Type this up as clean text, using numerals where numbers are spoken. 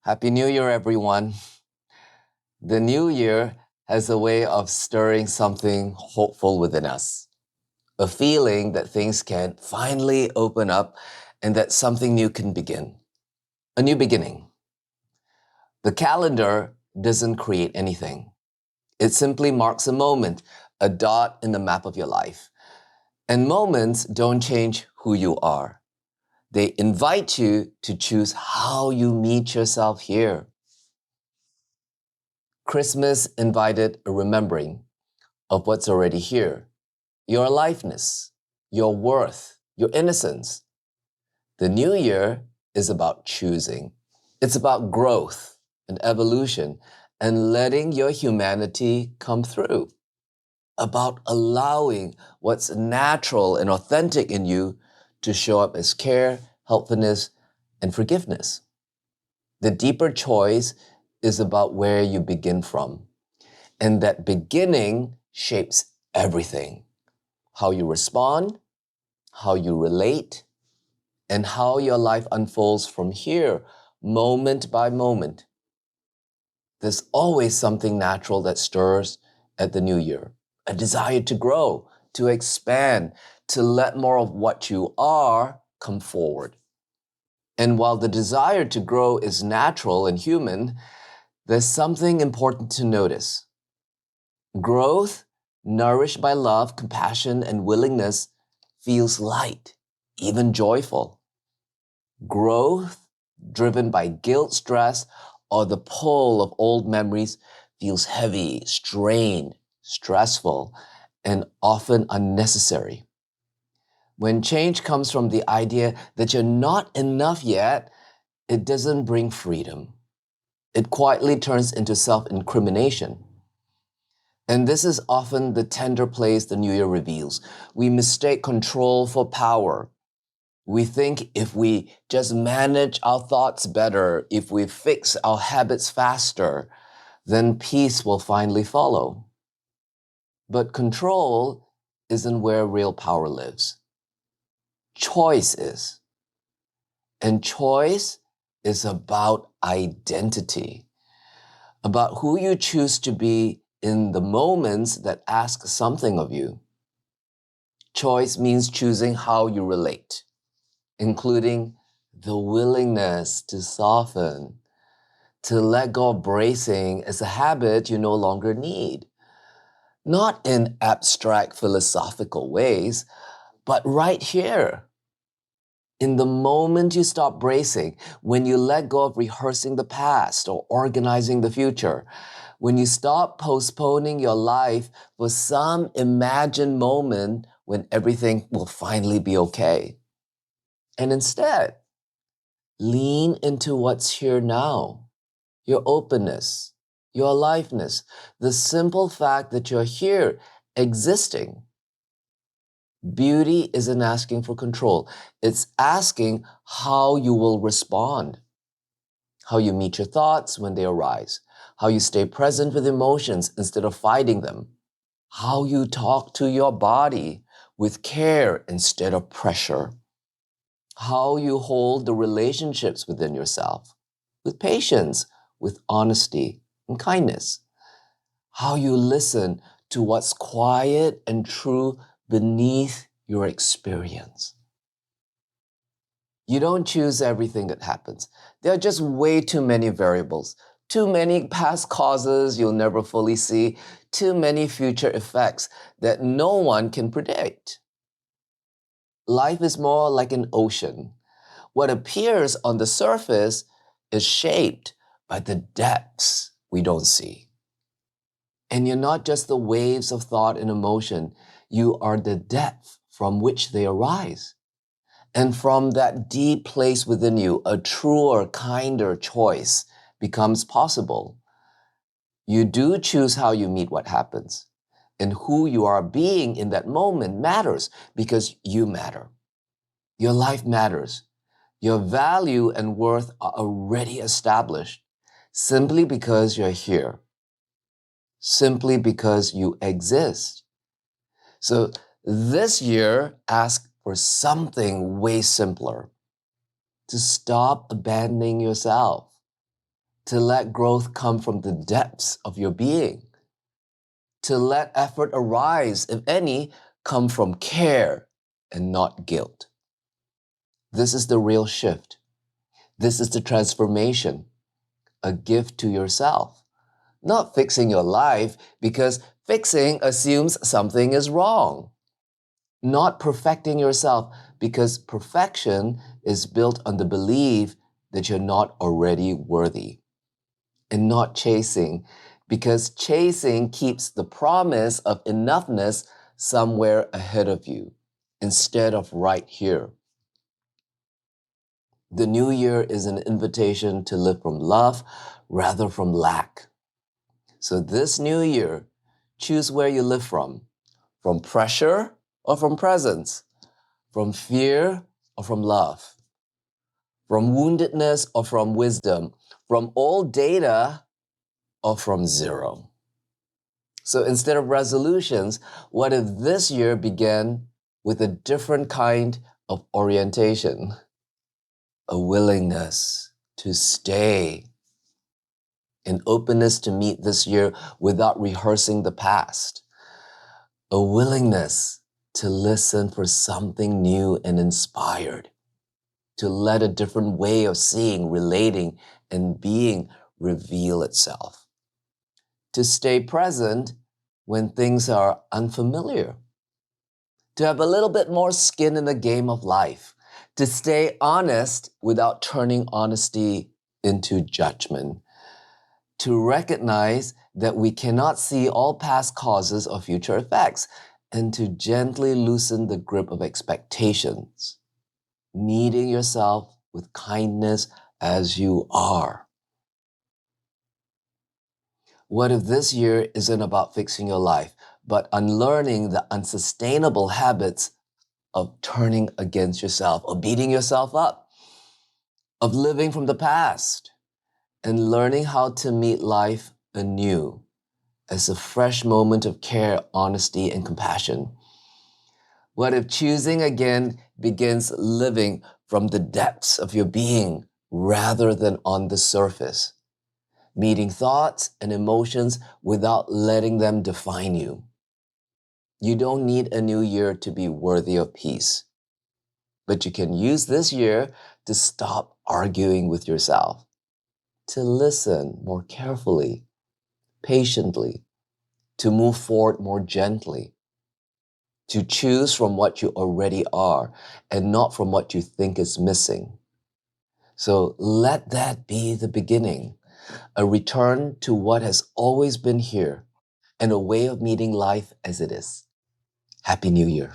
Happy New Year, everyone. The new year has a way of stirring something hopeful within us, a feeling that things can finally open up and that something new can begin, a new beginning. The calendar doesn't create anything. It simply marks a moment, a dot in the map of your life. And moments don't change who you are. They invite you to choose how you meet yourself here. Christmas invited a remembering of what's already here, your aliveness, your worth, your innocence. The new year is about choosing. It's about growth and evolution and letting your humanity come through, about allowing what's natural and authentic in you to show up as care, helpfulness, and forgiveness. The deeper choice is about where you begin from. And that beginning shapes everything. How you respond, how you relate, and how your life unfolds from here, moment by moment. There's always something natural that stirs at the new year, a desire to grow, to expand, to let more of what you are come forward. And while the desire to grow is natural and human, there's something important to notice. Growth, nourished by love, compassion, and willingness, feels light, even joyful. Growth, driven by guilt, stress, or the pull of old memories, feels heavy, strained, stressful, and often unnecessary. When change comes from the idea that you're not enough yet, it doesn't bring freedom. It quietly turns into self-incrimination. And this is often the tender place the new year reveals. We mistake control for power. We think if we just manage our thoughts better, if we fix our habits faster, then peace will finally follow. But control isn't where real power lives. Choice is. And choice is about identity, about who you choose to be in the moments that ask something of you. Choice means choosing how you relate, including the willingness to soften, to let go of bracing as a habit you no longer need. Not in abstract philosophical ways, but right here. In the moment you stop bracing, when you let go of rehearsing the past or organizing the future, when you stop postponing your life for some imagined moment when everything will finally be okay. And instead, lean into what's here now, your openness, your aliveness, the simple fact that you're here, existing. Beauty isn't asking for control. It's asking how you will respond, how you meet your thoughts when they arise, how you stay present with emotions instead of fighting them, how you talk to your body with care instead of pressure, how you hold the relationships within yourself with patience, with honesty and kindness, how you listen to what's quiet and true beneath your experience. You don't choose everything that happens. There are just way too many variables, too many past causes you'll never fully see, too many future effects that no one can predict. Life is more like an ocean. What appears on the surface is shaped by the depths we don't see. And you're not just the waves of thought and emotion, you are the depth from which they arise. And from that deep place within you, a truer, kinder choice becomes possible. You do choose how you meet what happens. And who you are being in that moment matters because you matter. Your life matters. Your value and worth are already established simply because you're here, simply because you exist. So this year, ask for something way simpler. To stop abandoning yourself, to let growth come from the depths of your being, to let effort arise, if any, come from care and not guilt. This is the real shift. This is the transformation, a gift to yourself. Not fixing your life, because fixing assumes something is wrong. Not perfecting yourself, because perfection is built on the belief that you're not already worthy. And not chasing, because chasing keeps the promise of enoughness somewhere ahead of you instead of right here. The new year is an invitation to live from love rather from lack. So this new year, choose where you live from pressure or from presence, from fear or from love, from woundedness or from wisdom, from old data or from zero. So instead of resolutions, what if this year began with a different kind of orientation? A willingness to stay, an openness to meet this year without rehearsing the past, a willingness to listen for something new and inspired, to let a different way of seeing, relating, and being reveal itself, to stay present when things are unfamiliar, to have a little bit more skin in the game of life, to stay honest without turning honesty into judgment, to recognize that we cannot see all past causes or future effects, and to gently loosen the grip of expectations, meeting yourself with kindness as you are. What if this year isn't about fixing your life, but unlearning the unsustainable habits of turning against yourself, of beating yourself up, of living from the past, and learning how to meet life anew as a fresh moment of care, honesty, and compassion? What if choosing again begins living from the depths of your being rather than on the surface, meeting thoughts and emotions without letting them define you? You don't need a new year to be worthy of peace, but you can use this year to stop arguing with yourself, to listen more carefully, patiently, to move forward more gently, to choose from what you already are and not from what you think is missing. So let that be the beginning, a return to what has always been here and a way of meeting life as it is. Happy New Year.